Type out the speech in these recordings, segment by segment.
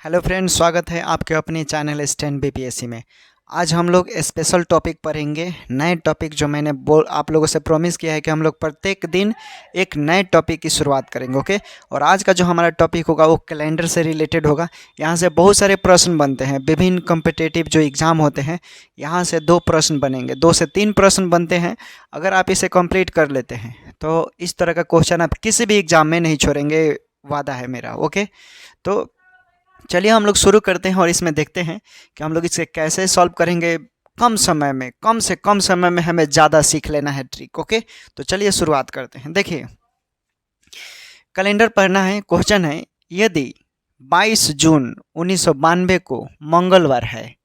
Hello friends, स्वागत है आपके अपने चैनल स्टैंड बीपीएससी में। आज हम लोग स्पेशल टॉपिक पढ़ेंगे, नए टॉपिक जो मैंने आप लोगों से प्रॉमिस किया है कि हम लोग प्रत्येक दिन एक नए टॉपिक की शुरुआत करेंगे। ओके, और आज का जो हमारा टॉपिक होगा वो कैलेंडर से रिलेटेड होगा। यहाँ से बहुत सारे प्रश्न बनते हैं, विभिन्न कॉम्पिटिटिव जो एग्ज़ाम होते हैं यहाँ से 2 प्रश्न बनेंगे, 2 से 3 प्रश्न बनते हैं। अगर आप इसे कंप्लीट कर लेते हैं तो इस तरह का क्वेश्चन आप किसी भी एग्ज़ाम में नहीं छोड़ेंगे, वादा है मेरा। ओके, तो चलिए हम लोग शुरू करते हैं और इसमें देखते हैं कि हम लोग इसे कैसे सॉल्व करेंगे। कम समय में, कम से कम समय में हमें ज़्यादा सीख लेना है ट्रिक। ओके, तो चलिए शुरुआत करते हैं। देखिए, कैलेंडर पढ़ना है। क्वेश्चन है, यदि 22 जून 1992 को मंगलवार है,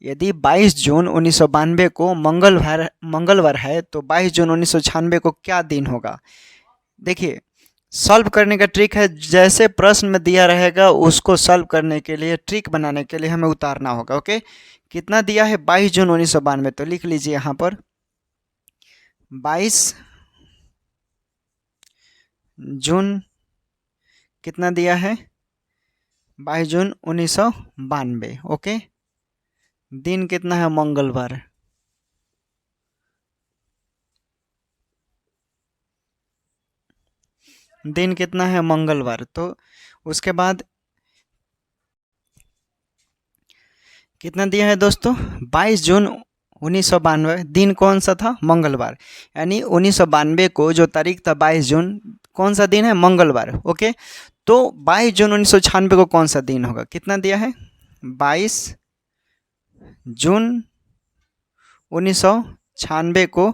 यदि 22 जून 1992 को मंगलवार है तो 22 जून 1996 को क्या दिन होगा। देखिए, सॉल्व करने का ट्रिक है, जैसे प्रश्न में दिया रहेगा उसको सॉल्व करने के लिए, ट्रिक बनाने के लिए हमें उतारना होगा। ओके, कितना दिया है 22 जून 1992, तो लिख लीजिए यहाँ पर 22 जून कितना दिया है 22 जून 1992। ओके, दिन कितना है मंगलवार, दिन कितना है मंगलवार। तो उसके बाद कितना दिया है दोस्तों 22 जून 1992, दिन कौन सा था मंगलवार, यानी 1992 को जो तारीख था 22 जून, कौन सा दिन है मंगलवार। ओके, तो 22 जून 1996 को कौन सा दिन होगा, कितना दिया है 22 जून 1996 को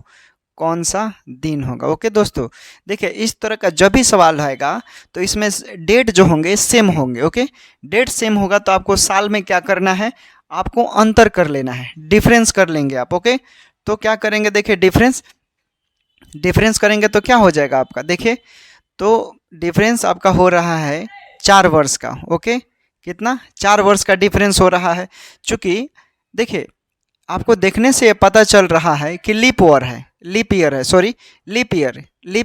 कौन सा दिन होगा। ओके दोस्तों, देखिए इस तरह का जब भी सवाल आएगा तो इसमें डेट जो होंगे सेम होंगे। ओके, डेट सेम होगा तो आपको साल में क्या करना है, आपको अंतर कर लेना है, डिफरेंस कर लेंगे आप। ओके, तो क्या करेंगे, देखिए डिफरेंस करेंगे तो क्या हो जाएगा आपका, देखिए तो डिफरेंस आपका हो रहा है 4 वर्ष का। ओके, कितना 4 वर्ष का डिफरेंस हो रहा है। चूँकि देखिए आपको देखने से पता चल रहा है कि लीप ईयर है, सॉरी लीप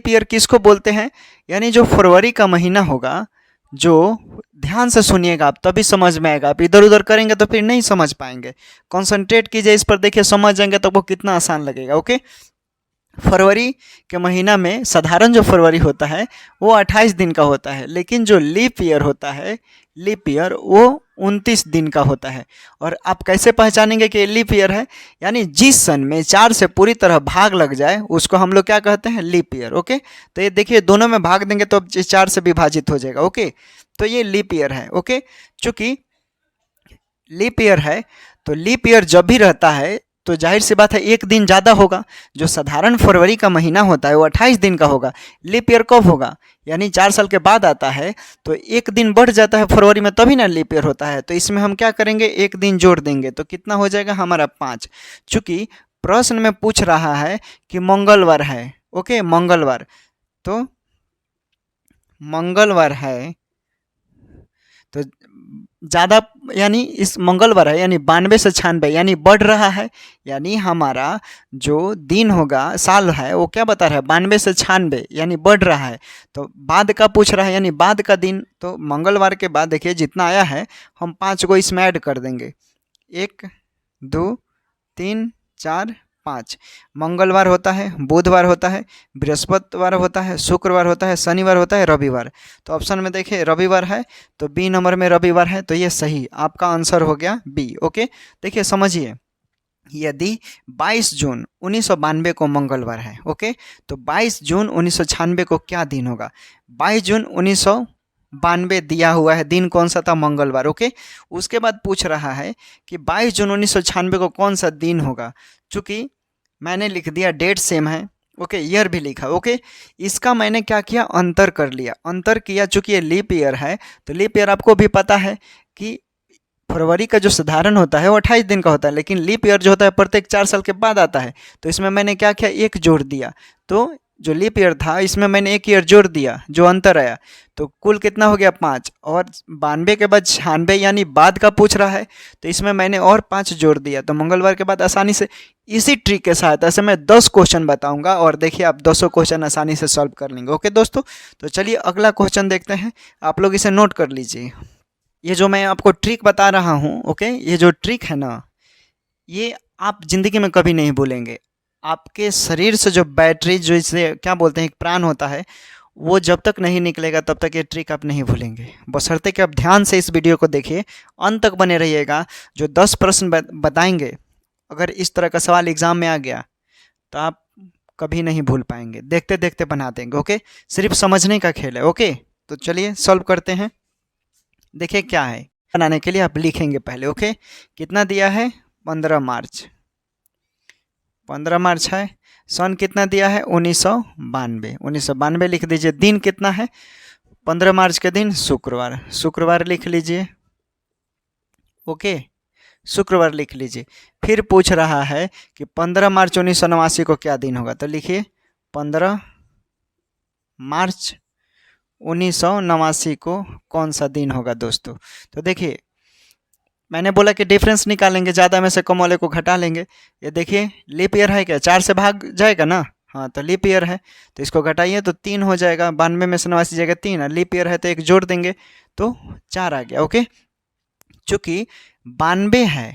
ईयर किसको बोलते हैं, यानी जो फरवरी का महीना होगा, जो ध्यान से सुनिएगा आप तभी समझ में आएगा, आप इधर उधर करेंगे तो फिर नहीं समझ पाएंगे। कंसंट्रेट कीजिए इस पर, देखिए समझ जाएंगे तो वो कितना आसान लगेगा। ओके, फरवरी के महीना में साधारण जो फरवरी होता है वो 28 दिन का होता है, लेकिन जो लीप ईयर होता है, लीप ईयर वो 29 दिन का होता है। और आप कैसे पहचानेंगे कि लीप ईयर है, यानी जिस सन में 4 से पूरी तरह भाग लग जाए उसको हम लोग क्या कहते हैं, लीप ईयर। ओके, तो ये देखिए दोनों में भाग देंगे तो 4 से विभाजित हो जाएगा। ओके, तो ये लीप ईयर है। ओके, चूँकि लीप ईयर है तो लीप ईयर जब भी रहता है तो जाहिर सी बात है एक दिन ज़्यादा होगा। जो साधारण फरवरी का महीना होता है वो 28 दिन का होगा। लीप ईयर कब होगा, यानी 4 साल के बाद आता है तो एक दिन बढ़ जाता है फरवरी में, तभी ना लीप ईयर होता है। तो इसमें हम क्या करेंगे, एक दिन जोड़ देंगे तो कितना हो जाएगा हमारा 5। चूँकि प्रश्न में पूछ रहा है कि मंगलवार है। ओके, मंगलवार, तो मंगलवार है तो ज़्यादा, यानी इस मंगलवार है यानी 92 से 96, यानी बढ़ रहा है, यानी हमारा जो दिन होगा, साल है, वो क्या बता रहा है 92 से 96, यानी बढ़ रहा है। तो बाद का पूछ रहा है, यानी बाद का दिन, तो मंगलवार के बाद देखिए जितना आया है हम 5 को इसमें ऐड कर देंगे, 1 2 3 4 5। मंगलवार होता है, बुधवार होता है, बृहस्पतिवार होता है, शुक्रवार होता है, शनिवार होता है, रविवार। तो ऑप्शन में देखिए रविवार है तो बी नंबर में रविवार है, तो ये सही आपका आंसर हो गया बी। ओके, देखिए समझिए, यदि 22 जून 1992 को मंगलवार है, ओके, तो 22 जून 1996 को क्या दिन होगा। 22 जून 1992 दिया हुआ है, दिन कौन सा था मंगलवार। ओके, उसके बाद पूछ रहा है कि 22 जून 1996 को कौन सा दिन होगा। चूँकि मैंने लिख दिया डेट सेम है, ओके, ईयर भी लिखा। ओके, इसका मैंने क्या किया, अंतर कर लिया, अंतर किया। चूँकि ये लीप ईयर है तो लीप ईयर आपको भी पता है कि फरवरी का जो साधारण होता है वो 28 दिन का होता है, लेकिन लीप ईयर जो होता है प्रत्येक 4 साल के बाद आता है। तो इसमें मैंने क्या किया, एक जोड़ दिया, तो जो लीप ईयर था इसमें मैंने एक ईयर जोड़ दिया, जो अंतर आया, तो कुल कितना हो गया 5। और 92 के बाद 96, यानी बाद का पूछ रहा है, तो इसमें मैंने और 5 जोड़ दिया। तो मंगलवार के बाद आसानी से, इसी ट्रिक के सहायता से मैं 10 क्वेश्चन बताऊंगा और देखिए आप 200 क्वेश्चन आसानी से सॉल्व कर लेंगे। ओके दोस्तों, तो चलिए अगला क्वेश्चन देखते हैं, आप लोग इसे नोट कर लीजिए। ये जो मैं आपको ट्रिक बता रहा हूँ, ओके, ये जो ट्रिक है ना, ये आप ज़िंदगी में कभी नहीं भूलेंगे। आपके शरीर से जो बैटरी, जो इसे क्या बोलते हैं, एक प्राण होता है, वो जब तक नहीं निकलेगा तब तक ये ट्रिक आप नहीं भूलेंगे। बशर्ते कि आप ध्यान से इस वीडियो को देखिए, अंत तक बने रहिएगा। जो 10 प्रश्न बताएंगे, अगर इस तरह का सवाल एग्ज़ाम में आ गया तो आप कभी नहीं भूल पाएंगे। देखते देखते बना देंगे, ओके। सिर्फ समझने का खेल है, ओके। तो चलिए सॉल्व करते हैं। देखिए क्या है, बनाने के लिए आप लिखेंगे पहले, ओके। कितना दिया है, 15 मार्च, 15 मार्च है। सन कितना दिया है, 1992, 1992 लिख दीजिए। दिन कितना है, 15 मार्च के दिन शुक्रवार, शुक्रवार लिख लीजिए, ओके, शुक्रवार लिख लीजिए। फिर पूछ रहा है कि 15 मार्च 1989 को क्या दिन होगा, तो लिखिए 15 मार्च 1989 को कौन सा दिन होगा दोस्तों। तो देखिए, मैंने बोला कि डिफरेंस निकालेंगे, ज़्यादा में से कम वाले को घटा लेंगे। ये देखिए लीप ईयर है क्या, 4 से भाग जाएगा ना, हाँ, तो लीप ईयर है तो इसको घटाइए तो 3 हो जाएगा। 92 में से 89 जाएगा 3, और लीप ईयर है तो 1 जोड़ देंगे तो 4 आ गया, ओके। चूँकि 92 है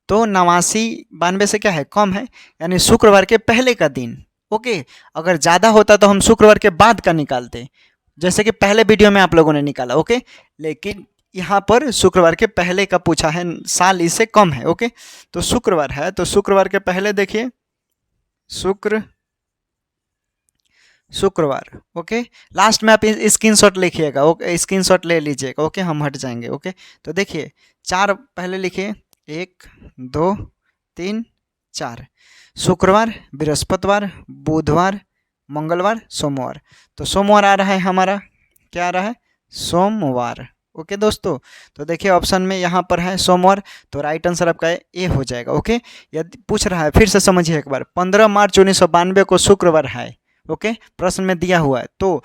तो 89 92 से क्या है, कम है, यानी शुक्रवार के पहले का दिन, ओके। अगर ज़्यादा होता तो हम शुक्रवार के बाद का निकालते, जैसे कि पहले वीडियो में आप लोगों ने निकाला, ओके। लेकिन यहाँ पर शुक्रवार के पहले का पूछा है, साल इससे कम है, ओके। तो शुक्रवार है तो शुक्रवार के पहले देखिए, शुक्रवार, ओके। लास्ट में आप स्क्रीनशॉट लिखिएगा, ओके, स्क्रीनशॉट ले लीजिएगा, ओके, हम हट जाएंगे, ओके। तो देखिए 4 पहले लिखिए, 1 2 3 4, शुक्रवार, बृहस्पतिवार, बुधवार, मंगलवार, सोमवार। तो सोमवार आ रहा है हमारा, क्या आ रहा है, सोमवार, ओके दोस्तों। तो देखिए ऑप्शन में यहाँ पर है सोमवार, तो राइट आंसर आपका ए हो जाएगा, ओके। यदि पूछ रहा है, फिर से समझिए एक बार, 15 मार्च 1992 को शुक्रवार है, ओके, प्रश्न में दिया हुआ है। तो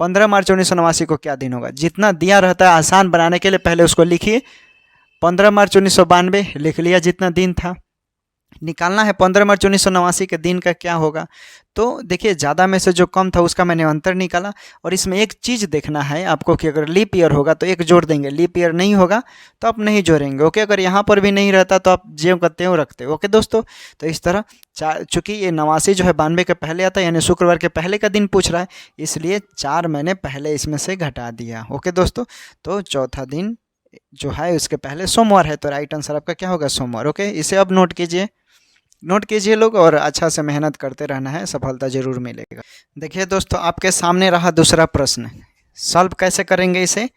15 मार्च 1989 को क्या दिन होगा, जितना दिया रहता है आसान बनाने के लिए पहले उसको लिखिए। 15 मार्च 1992 लिख लिया, जितना दिन था। निकालना है 15 मार्च 1989 के दिन का क्या होगा। तो देखिए ज़्यादा में से जो कम था उसका मैंने अंतर निकाला। और इसमें एक चीज़ देखना है आपको कि अगर लीप ईयर होगा तो 1 जोड़ देंगे, लीप ईयर नहीं होगा तो आप नहीं जोड़ेंगे, ओके। अगर यहाँ पर भी नहीं रहता तो आप ज्यों का त्यों रखते, ओके दोस्तों। तो इस तरह चूँकि ये 89 जो है 92 के पहले आता है, यानी शुक्रवार के पहले का दिन पूछ रहा है, इसलिए 4 मैंने पहले इसमें से घटा दिया, ओके दोस्तों। तो चौथा दिन जो है उसके पहले सोमवार है, तो राइट आंसर आपका क्या होगा, सोमवार, ओके। इसे अब नोट कीजिए लोग, और अच्छा से मेहनत करते रहना है, सफलता जरूर मिलेगा। देखिए दोस्तों, आपके सामने रहा दूसरा प्रश्न, सॉल्व कैसे करेंगे इसे।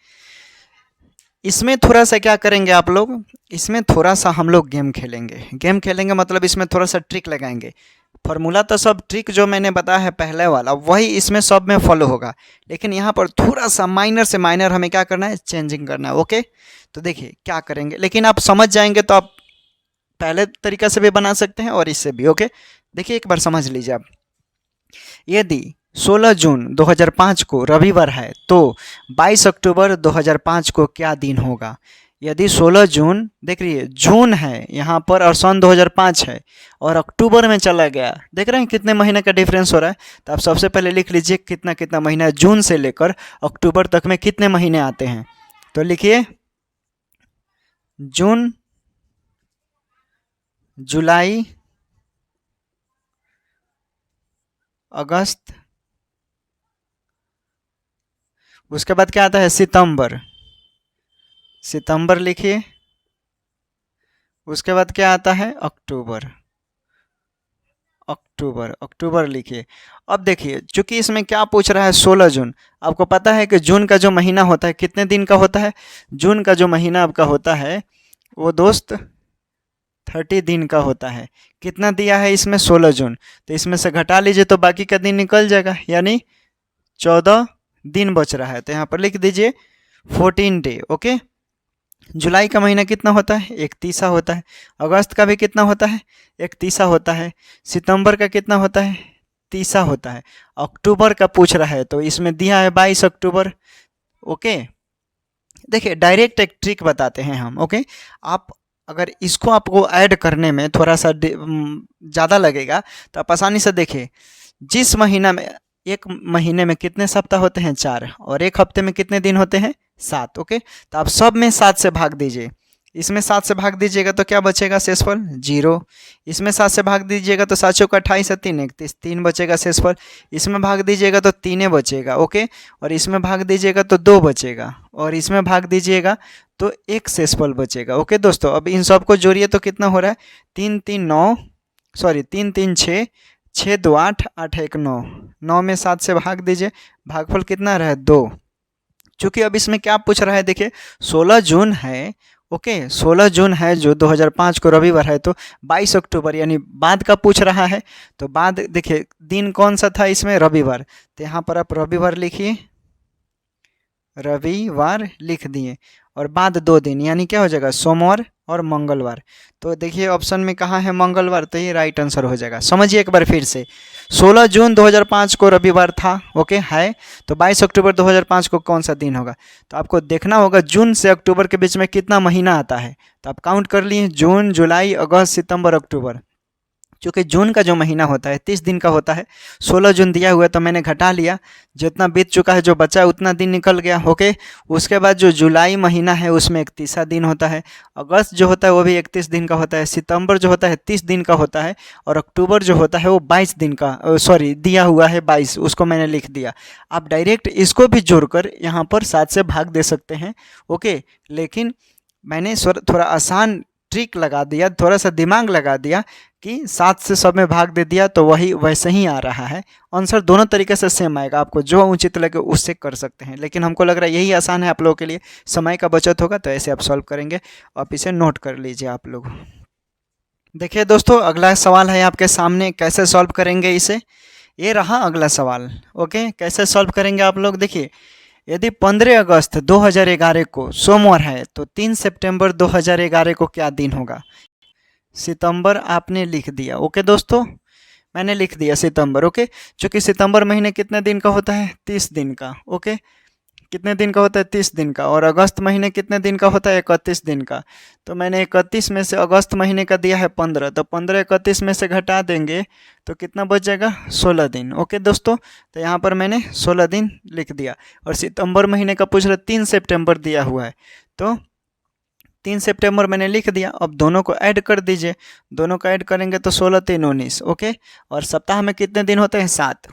इसमें थोड़ा सा क्या करेंगे आप लोग, इसमें थोड़ा सा हम लोग गेम खेलेंगे, मतलब इसमें थोड़ा सा ट्रिक लगाएंगे। फॉर्मूला तो सब ट्रिक जो मैंने बताया है पहले वाला वही इसमें सब में फॉलो होगा, लेकिन यहाँ पर थोड़ा सा माइनर से माइनर हमें क्या करना है, चेंजिंग करना है, ओके। तो देखिए क्या करेंगे, लेकिन आप समझ जाएंगे तो आप पहले तरीका से भी बना सकते हैं और इससे भी, ओके। देखिए एक बार समझ लीजिए आप, यदि 16 जून 2005 को रविवार है तो 22 अक्टूबर 2005 को क्या दिन होगा। यदि 16 जून, देख रही जून है यहाँ पर और सन 2005 है और अक्टूबर में चला गया, देख रहे हैं कितने महीने का डिफरेंस हो रहा है। तो आप सबसे पहले लिख लीजिए कितना कितना महीना है, जून से लेकर अक्टूबर तक में कितने महीने आते हैं। तो लिखिए जून, जुलाई, अगस्त, उसके बाद क्या आता है, सितंबर, सितंबर लिखिए। उसके बाद क्या आता है, अक्टूबर, अक्टूबर लिखिए। अब देखिए चूंकि इसमें क्या पूछ रहा है, 16 जून, आपको पता है कि जून का जो महीना होता है कितने दिन का होता है, जून का जो महीना आपका होता है वो दोस्त 30 दिन का होता है। कितना दिया है इसमें, 16 जून, तो इसमें से घटा लीजिए तो बाकी का दिन निकल जाएगा, यानी 14 दिन बच रहा है। तो यहाँ पर लिख दीजिए 14 डे, ओके। जुलाई का महीना कितना होता है, 31 होता है। अगस्त का भी कितना होता है, 31 होता है। सितंबर का कितना होता है, 30 होता है। अक्टूबर का पूछ रहा है तो इसमें दिया है 22 अक्टूबर, ओके। देखिए डायरेक्ट एक ट्रिक बताते हैं हम, ओके। आप अगर इसको आपको ऐड करने में थोड़ा सा ज़्यादा लगेगा तो आप आसानी से देखिए, जिस महीना में, एक महीने में कितने सप्ताह होते हैं, 4, और एक हफ्ते में कितने दिन होते हैं, 7। ओके, तो आप सब में 7 से भाग दीजिए। इसमें 7 से भाग दीजिएगा तो क्या बचेगा शेषफल 0। इसमें 7 से भाग दीजिएगा तो 7 चौका 28 है 3 31 3 बचेगा शेषफल। इसमें भाग दीजिएगा तो 3 बचेगा। ओके, और इसमें भाग दीजिएगा तो 2 बचेगा, और इसमें भाग दीजिएगा तो 1 शेषफल बचेगा। ओके दोस्तों, अब इन सबको जोड़िए तो कितना हो रहा है 3 3 9 सॉरी 3 3 6 6 2 8 8 1 9 9 में 7 से भाग दीजिए, भागफल कितना रहा है 2। चूँकि अब इसमें क्या पूछ रहा है देखिए 16 जून है। ओके, 16 जून है जो 2005 को रविवार है, तो 22 अक्टूबर यानी बाद का पूछ रहा है। तो बाद देखिए दिन कौन सा था इसमें रविवार, तो यहाँ पर आप रविवार लिखिए, रविवार लिख दिए, और बाद 2 दिन यानी क्या हो जाएगा सोमवार और मंगलवार। तो देखिए ऑप्शन में कहाँ है मंगलवार, तो ये राइट आंसर हो जाएगा। समझिए एक बार फिर से, 16 जून 2005 को रविवार था। ओके है, तो 22 अक्टूबर 2005 को कौन सा दिन होगा, तो आपको देखना होगा जून से अक्टूबर के बीच में कितना महीना आता है। तो आप काउंट कर लिए जून जुलाई अगस्त सितंबर अक्टूबर। क्योंकि जून का जो महीना होता है 30 दिन का होता है, 16 जून दिया हुआ है तो मैंने घटा लिया, जितना बीत चुका है जो बचा है उतना दिन निकल गया। ओके, उसके बाद जो जुलाई महीना है उसमें 31 दिन होता है, अगस्त जो होता है वो भी 31 दिन का होता है, सितंबर जो होता है 30 दिन का होता है, और अक्टूबर जो होता है वो 22 दिन का सॉरी दिया हुआ है 22, उसको मैंने लिख दिया। आप डायरेक्ट इसको भी जोड़कर यहाँ पर 7 से भाग दे सकते हैं। ओके, लेकिन मैंने थोड़ा आसान ट्रिक लगा दिया, थोड़ा सा दिमाग लगा दिया कि 7 से सब में भाग दे दिया तो वही वैसे ही आ रहा है। आंसर दोनों तरीके से सेम आएगा, आपको जो उचित लगे उससे कर सकते हैं, लेकिन हमको लग रहा है यही आसान है आप लोगों के लिए, समय का बचत होगा तो ऐसे आप सॉल्व करेंगे। आप इसे नोट कर लीजिए आप लोग। देखिए दोस्तों, अगला सवाल है आपके सामने, कैसे सॉल्व करेंगे इसे, ये रहा अगला सवाल। ओके, कैसे सॉल्व करेंगे आप लोग, देखिए यदि 15 अगस्त 2011 को सोमवार है तो 3 सितंबर 2011 को क्या दिन होगा। सितंबर आपने लिख दिया। ओके दोस्तों, मैंने लिख दिया सितंबर। ओके, चूँकि सितंबर महीने कितने दिन का होता है 30 दिन का। ओके, कितने दिन का होता है 30 दिन का, और अगस्त महीने कितने दिन का होता है 31 दिन का। तो मैंने 31 में से अगस्त महीने का दिया है 15, तो 15 31 में से घटा देंगे तो कितना बच जाएगा 16 दिन। ओके दोस्तों, तो यहाँ पर मैंने 16 दिन लिख दिया, और सितंबर महीने का पूछ रहा 3 सितंबर दिया हुआ है, तो 3 सितंबर मैंने लिख दिया। अब दोनों को ऐड कर दीजिए, दोनों को ऐड करेंगे तो 16 3 19। ओके, और सप्ताह में कितने दिन होते हैं 7,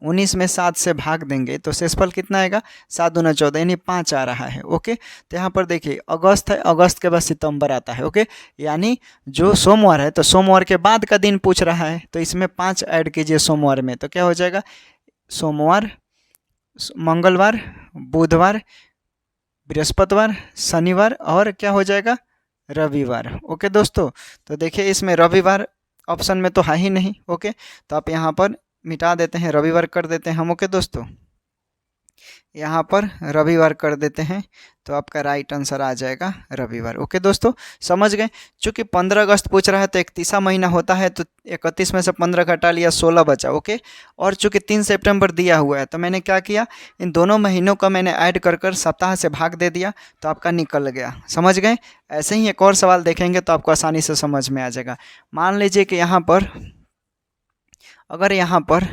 19 में 7 से भाग देंगे तो शेषफल कितना आएगा 7 दूना 14 यानी 5 आ रहा है। ओके, तो यहाँ पर देखिए अगस्त है, अगस्त के बाद सितंबर आता है। ओके, यानी जो सोमवार है तो सोमवार के बाद का दिन पूछ रहा है, तो इसमें 5 ऐड कीजिए सोमवार में, तो क्या हो जाएगा सोमवार, मंगलवार, बुधवार, बृहस्पतिवार, शनिवार, और क्या हो जाएगा रविवार। ओके दोस्तों, तो देखिए इसमें रविवार ऑप्शन में तो है ही नहीं। ओके, तो आप यहाँ पर मिटा देते हैं, रविवार कर देते हैं हम। ओके दोस्तों, यहाँ पर रविवार कर देते हैं तो आपका राइट आंसर आ जाएगा रविवार। ओके दोस्तों, समझ गए। चूँकि 15 अगस्त पूछ रहा है तो 31वां महीना होता है, तो 31 में से 15 घटा लिया 16 बचा। ओके, और चूँकि 3 सितंबर दिया हुआ है तो मैंने क्या किया, इन दोनों महीनों का मैंने ऐड कर सप्ताह से भाग दे दिया, तो आपका निकल गया। समझ गए। ऐसे ही एक और सवाल देखेंगे तो आपको आसानी से समझ में आ जाएगा। मान लीजिए कि यहाँ पर अगर यहाँ पर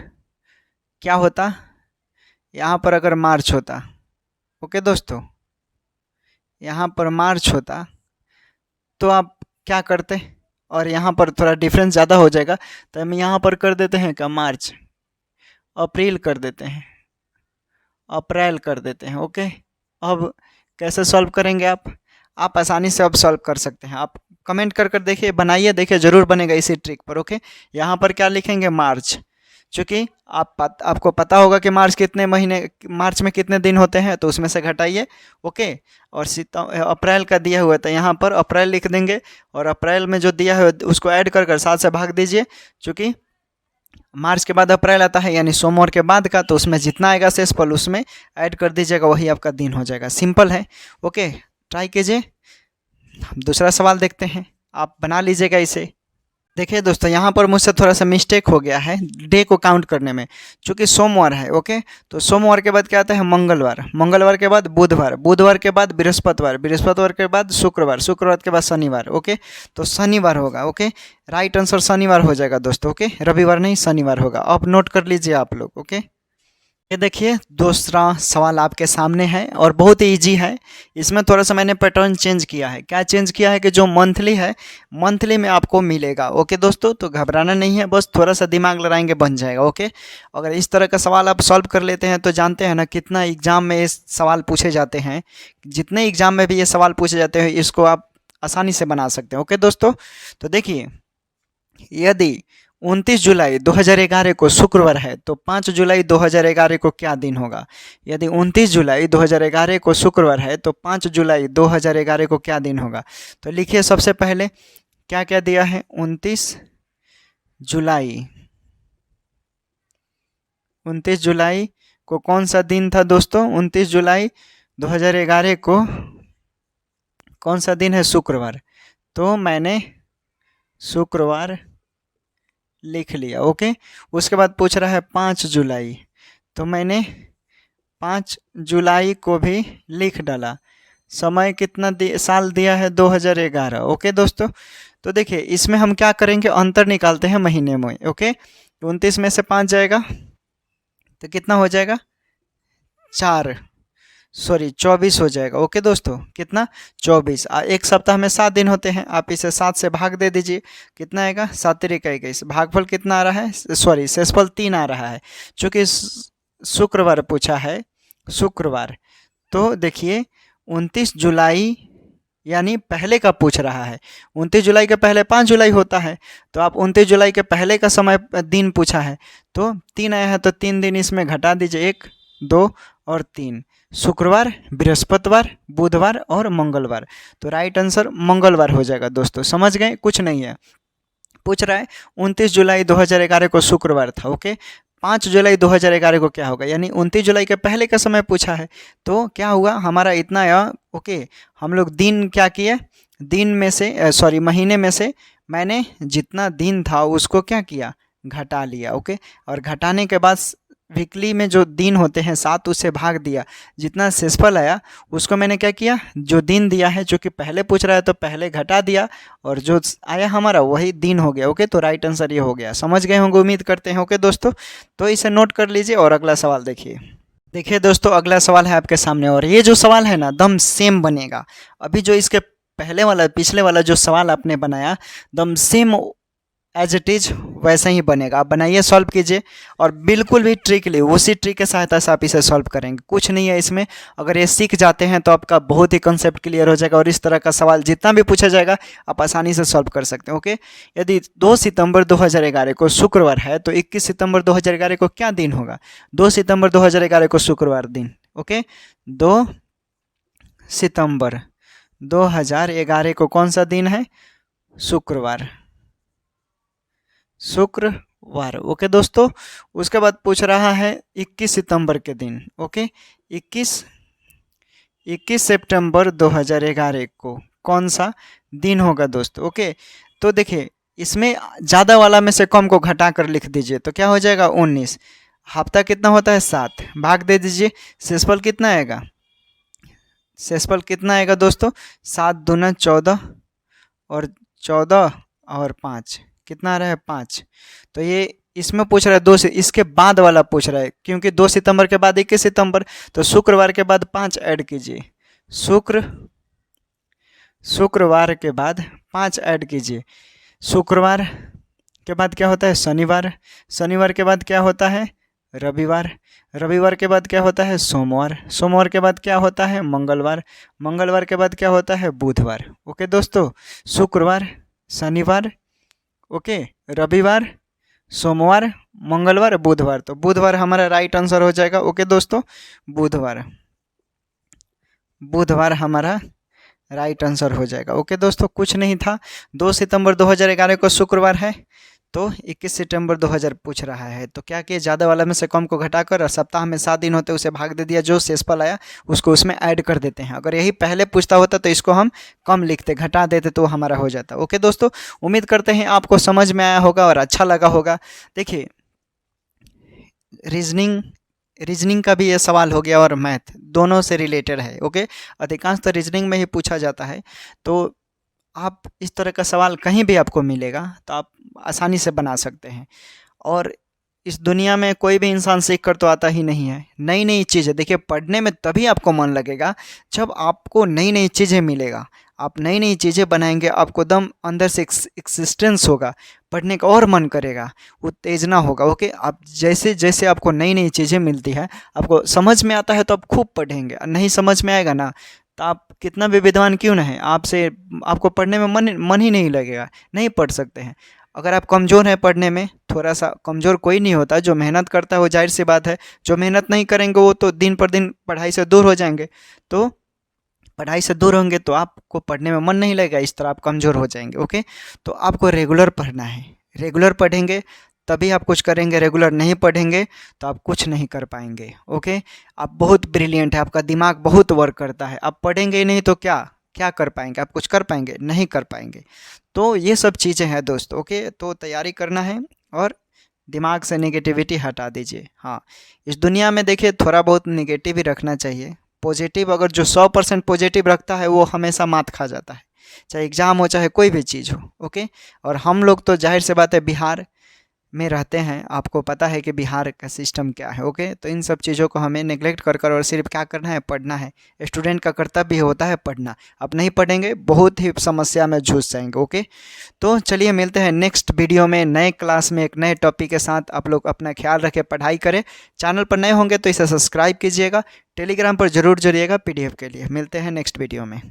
क्या होता, यहाँ पर अगर मार्च होता। ओके दोस्तों, यहाँ पर मार्च होता तो आप क्या करते, और यहाँ पर थोड़ा डिफरेंस ज़्यादा हो जाएगा तो हम यहाँ पर कर देते हैं क्या मार्च, अप्रैल कर देते हैं, अप्रैल कर देते हैं। ओके, अब कैसे सॉल्व करेंगे आप आसानी से अब सॉल्व कर सकते हैं। आप कमेंट कर देखिए, बनाइए, देखिए ज़रूर बनेगा इसी ट्रिक पर। ओके, यहाँ पर क्या लिखेंगे मार्च, चूँकि आपको पता होगा कि मार्च में कितने दिन होते हैं, तो उसमें से घटाइए। ओके, और अप्रैल का दिया हुआ था, यहाँ पर अप्रैल लिख देंगे, और अप्रैल में जो दिया है उसको ऐड कर 7 से भाग दीजिए। चूँकि मार्च के बाद अप्रैल आता है यानी सोमवार के बाद का, तो उसमें जितना आएगा शेषफल उसमें ऐड कर दीजिएगा, वही आपका दिन हो जाएगा। सिंपल है। ओके, ट्राई कीजिए। हम दूसरा सवाल देखते हैं, आप बना लीजिएगा इसे। देखिए दोस्तों, यहाँ पर मुझसे थोड़ा सा मिस्टेक हो गया है डे को काउंट करने में, चूँकि सोमवार है। ओके, तो सोमवार के बाद क्या आता है मंगलवार, मंगलवार के बाद बुधवार, बुधवार के बाद बृहस्पतिवार, बृहस्पतिवार के बाद शुक्रवार, शुक्रवार के बाद शनिवार। ओके, तो शनिवार होगा। ओके, राइट आंसर शनिवार हो जाएगा दोस्तों। ओके, रविवार नहीं शनिवार होगा। अब नोट कर लीजिए आप लोग। ओके, ये देखिए दूसरा सवाल आपके सामने है और बहुत ही इजी है। इसमें थोड़ा सा मैंने पैटर्न चेंज किया है। क्या चेंज किया है कि जो मंथली है, मंथली में आपको मिलेगा। ओके दोस्तों, तो घबराना नहीं है, बस थोड़ा सा दिमाग लगाएंगे बन जाएगा। ओके, अगर इस तरह का सवाल आप सॉल्व कर लेते हैं तो जानते हैं ना कितना एग्जाम में ये सवाल पूछे जाते हैं। जितने एग्जाम में भी ये सवाल पूछे जाते हैं इसको आप आसानी से बना सकते हैं। ओके दोस्तों, तो देखिए यदि 29 जुलाई 2011 को शुक्रवार है तो 5 जुलाई 2011 को क्या दिन होगा। यदि 29 जुलाई 2011 को शुक्रवार है तो 5 जुलाई 2011 को क्या दिन होगा। तो लिखिए सबसे पहले क्या क्या दिया है। 29 जुलाई को कौन सा दिन था दोस्तों। 29 जुलाई 2011 को कौन सा दिन है, शुक्रवार। तो मैंने शुक्रवार लिख लिया। ओके, उसके बाद पूछ रहा है 5 जुलाई, तो मैंने 5 जुलाई को भी लिख डाला। समय कितना साल दिया है, 2011। ओके दोस्तों, तो देखिए इसमें हम क्या करेंगे, अंतर निकालते हैं महीने में। ओके, 29 में से 5 जाएगा तो कितना हो जाएगा, 24 हो जाएगा। ओके दोस्तों, कितना, 24। एक सप्ताह में 7 दिन होते हैं, आप इसे 7 से भाग दे दीजिए, कितना आएगा, 7 तिरिक 21। भागफल कितना आ रहा है, शेषफल 3 आ रहा है। चूँकि शुक्रवार पूछा है, शुक्रवार, तो देखिए 29 जुलाई यानी पहले का पूछ रहा है। 29 जुलाई के पहले 5 जुलाई होता है, तो आप 29 जुलाई के पहले का समय दिन पूछा है तो 3 आया है, तो 3 दिन इसमें घटा दीजिए, 1 2 और 3। शुक्रवार, बृहस्पतिवार, बुधवार और मंगलवार, तो राइट आंसर मंगलवार हो जाएगा। दोस्तों समझ गए, कुछ नहीं है। पूछ रहा है 29 जुलाई 2011 को शुक्रवार था। ओके, 5 जुलाई 2011 को क्या होगा, यानी 29 जुलाई के पहले का समय पूछा है, तो क्या हुआ हमारा इतना या। ओके, हम लोग दिन क्या किए, दिन में से महीने में से मैंने जितना दिन था उसको क्या किया, घटा लिया। ओके, और घटाने के बाद वीकली में जो दिन होते हैं 7, उससे भाग दिया, जितना शेषफल आया उसको मैंने क्या किया, जो दिन दिया है, जो कि पहले पूछ रहा है तो पहले घटा दिया, और जो आया हमारा वही दिन हो गया। ओके, तो राइट आंसर ये हो गया। समझ गए होंगे, उम्मीद करते हैं। ओके दोस्तों, तो इसे नोट कर लीजिए और अगला सवाल देखिए। देखिए दोस्तों, अगला सवाल है आपके सामने, और ये जो सवाल है ना दम सेम बनेगा। अभी जो इसके पहले वाला, पिछले वाला जो सवाल आपने बनाया, दम सेम एज इट इज वैसा ही बनेगा। आप बनाइए, सॉल्व कीजिए, और बिल्कुल भी ट्रिक ले, उसी ट्रिक के सहायता से आप इसे सॉल्व करेंगे। कुछ नहीं है इसमें, अगर ये सीख जाते हैं तो आपका बहुत ही कंसेप्ट क्लियर हो जाएगा, और इस तरह का सवाल जितना भी पूछा जाएगा आप आसानी से सॉल्व कर सकते हैं। ओके, यदि 2 सितंबर 2011 को शुक्रवार है तो 21 सितंबर 2011 को क्या दिन होगा। 2 सितंबर 2011 को शुक्रवार दिन। ओके, 2 सितंबर 2011 को कौन सा दिन है, शुक्रवार, शुक्रवार। ओके दोस्तों, उसके बाद पूछ रहा है 21 सितंबर के दिन। ओके, 21 सितंबर 2011 को कौन सा दिन होगा दोस्तों। ओके, तो देखिए इसमें ज़्यादा वाला में से कम को घटा कर लिख दीजिए, तो क्या हो जाएगा, 19। हफ्ता कितना होता है, 7, भाग दे दीजिए, शेषफल कितना आएगा, शेषफल कितना आएगा दोस्तों, 7 दूना 14, और 14 और 5 कितना आ रहा है, 5। तो ये इसमें पूछ रहा है 2 से, इसके बाद वाला पूछ रहा है, क्योंकि 2 सितंबर के बाद 21 सितंबर, तो शुक्रवार के बाद 5 ऐड कीजिए, शुक्रवार के बाद 5 ऐड कीजिए। शुक्रवार के बाद क्या होता है, शनिवार, शनिवार के बाद क्या होता है, रविवार, रविवार के बाद क्या होता है, सोमवार, सोमवार के बाद क्या होता है, मंगलवार, मंगलवार के बाद क्या होता है, बुधवार। ओके दोस्तों, शुक्रवार, शनिवार, ओके, रविवार, सोमवार, मंगलवार, बुधवार, तो बुधवार हमारा राइट आंसर हो जाएगा। ओके दोस्तों, बुधवार, बुधवार हमारा राइट आंसर हो जाएगा। ओके दोस्तों, कुछ नहीं था। 2 सितंबर 2011 को शुक्रवार है, तो 21 सितंबर 2000 पूछ रहा है, तो क्या किया, ज़्यादा वाला में से कम को घटाकर, और सप्ताह में 7 दिन होते उसे भाग दे दिया, जो शेषफल आया उसको उसमें ऐड कर देते हैं। अगर यही पहले पूछता होता तो इसको हम कम लिखते, घटा देते, तो हमारा हो जाता। ओके दोस्तों, उम्मीद करते हैं आपको समझ में आया होगा और अच्छा लगा होगा। देखिए रीजनिंग का भी ये सवाल हो गया, और मैथ दोनों से रिलेटेड है। ओके, अधिकांश तो रीजनिंग में ही पूछा जाता है, तो आप इस तरह का सवाल कहीं भी आपको मिलेगा तो आप आसानी से बना सकते हैं। और इस दुनिया में कोई भी इंसान सीख कर तो आता ही नहीं है। नई नई चीज़ें देखिए, पढ़ने में तभी आपको मन लगेगा जब आपको नई नई चीज़ें मिलेगा। आप नई नई चीज़ें बनाएंगे, आपको दम अंदर से एक्सिस्टेंस होगा, पढ़ने का और मन करेगा, उत्तेजना होगा। ओके, आप जैसे जैसे आपको नई नई चीज़ें मिलती है, आपको समझ में आता है तो आप खूब पढ़ेंगे, और नहीं समझ में आएगा ना तो आप कितना भी विद्वान क्यों ना है, आपको पढ़ने में मन ही नहीं लगेगा, नहीं पढ़ सकते हैं। अगर आप कमज़ोर हैं पढ़ने में, थोड़ा सा कमज़ोर कोई नहीं होता, जो मेहनत करता है वो जाहिर सी बात है, जो मेहनत नहीं करेंगे वो तो दिन पर दिन पढ़ाई से दूर हो जाएंगे। तो पढ़ाई से दूर होंगे तो आपको पढ़ने में मन नहीं लगेगा, इस तरह आप कमज़ोर हो जाएंगे। ओके, तो आपको रेगुलर पढ़ना है, रेगुलर पढ़ेंगे तभी आप कुछ करेंगे, रेगुलर नहीं पढ़ेंगे तो आप कुछ नहीं कर पाएंगे। ओके, आप बहुत ब्रिलियंट है, आपका दिमाग बहुत वर्क करता है, आप पढ़ेंगे ही नहीं तो क्या क्या कर पाएंगे, आप कुछ कर पाएंगे, नहीं कर पाएंगे। तो ये सब चीज़ें हैं दोस्त। ओके, तो तैयारी करना है और दिमाग से नेगेटिविटी हटा दीजिए। हाँ, इस दुनिया में देखिए थोड़ा बहुत नेगेटिव ही रखना चाहिए। पॉजिटिव, अगर जो 100% पॉजिटिव रखता है वो हमेशा मात खा जाता है, चाहे एग्ज़ाम हो चाहे कोई भी चीज़ हो। ओके, और हम लोग तो जाहिर सी बात है बिहार में रहते हैं, आपको पता है कि बिहार का सिस्टम क्या है। ओके, तो इन सब चीज़ों को हमें नेग्लेक्ट कर कर और सिर्फ क्या करना है, पढ़ना है। स्टूडेंट का कर्तव्य होता है पढ़ना, आप नहीं पढ़ेंगे बहुत ही समस्या में जूझ जाएंगे। ओके, तो चलिए मिलते हैं नेक्स्ट वीडियो में नए क्लास में एक नए टॉपिक के साथ। आप लोग अपना ख्याल रखें, पढ़ाई करें। चैनल पर नए होंगे तो इसे सब्सक्राइब कीजिएगा, टेलीग्राम पर जरूर जुड़िएगा PDF के लिए। मिलते हैं नेक्स्ट वीडियो में।